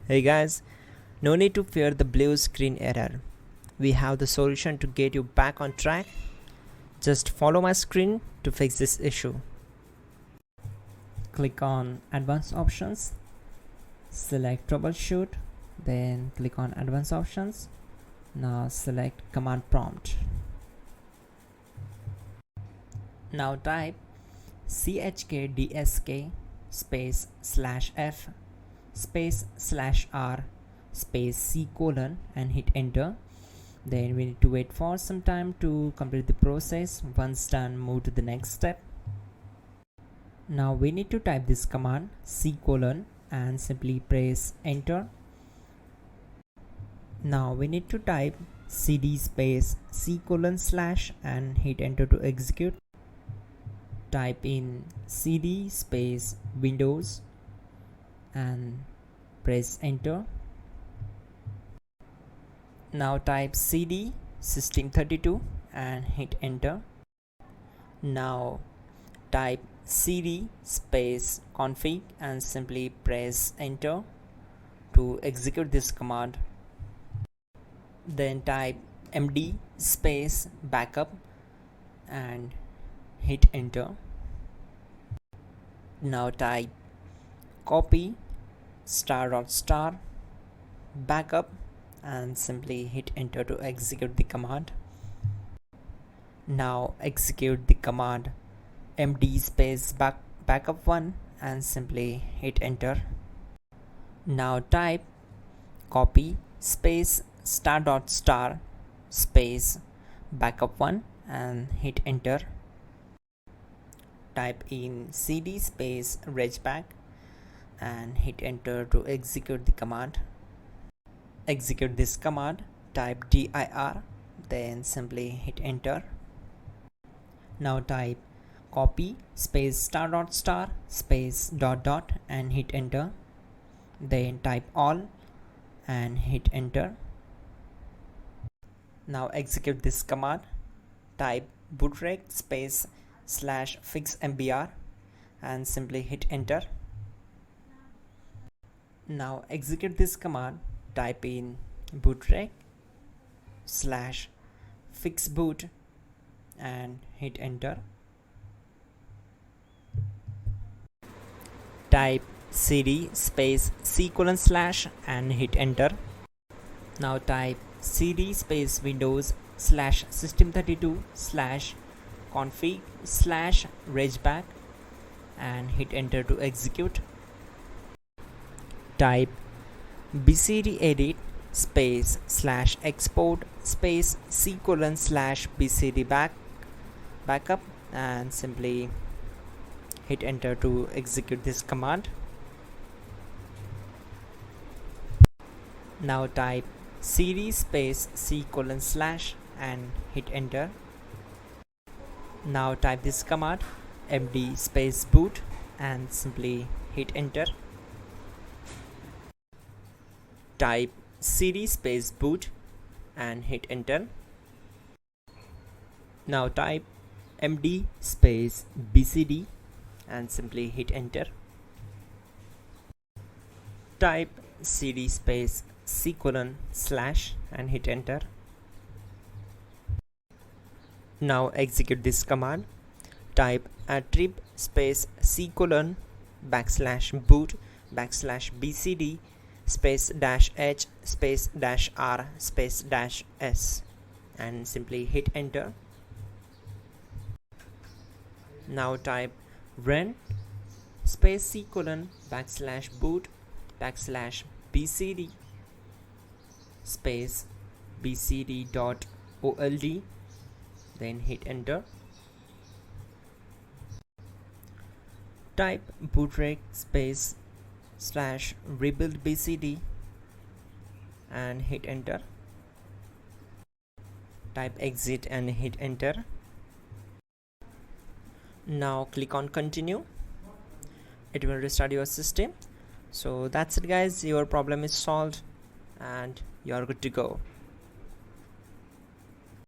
Hey guys, no need to fear the blue screen error. We have the solution to get you back on track. Just follow my screen to fix this issue. Click on Advanced Options, select Troubleshoot, then click on Advanced Options. Now select Command Prompt. Now type chkdsk space /f space /r space c : and hit enter. Then we need to wait for some time to complete the process. Once done, move to the next step. Now we need to type this command c : and simply press enter. Now we need to type cd space c : / and hit enter to execute. Type in cd space Windows and press enter. Now type cd system32 and hit enter. Now type cd space config and simply press enter to execute this command. Then type md space backup and hit enter. Now type copy *** backup and simply hit enter to execute the command. Now execute the command md space backup1 and simply hit enter. Now type copy space ** space backup1 and hit enter. Type in cd space regback and hit enter to execute the command. Execute this command, type dir, then simply hit enter. Now type copy space ** space ... and hit enter. Then type all and hit enter. Now execute this command, type bootrec space /fixmbr and simply hit enter. Now execute this command, type in bootrec /fixboot and hit enter. Type cd space c : / and hit enter. Now type cd space Windows /system32 /config /regback and hit enter to execute. Type bcdedit space /export space c : /bcd backup and simply hit enter to execute this command. Now type cd space c : / and hit enter. Now type this command md space boot and simply hit enter. Type cd space boot and hit enter. Now type md space bcd and simply hit enter. Type cd space c : / and hit enter. Now execute this command, type attrib space c : \boot \bcd space -h space -r space -s and simply hit enter. Now type run space c : \boot \bcd space bcd.old, then hit enter. Type bootrec space /rebuildbcd and hit enter. Type exit and hit enter. Now click on continue. It will restart your system. So that's it guys, your problem is solved and you are good to go.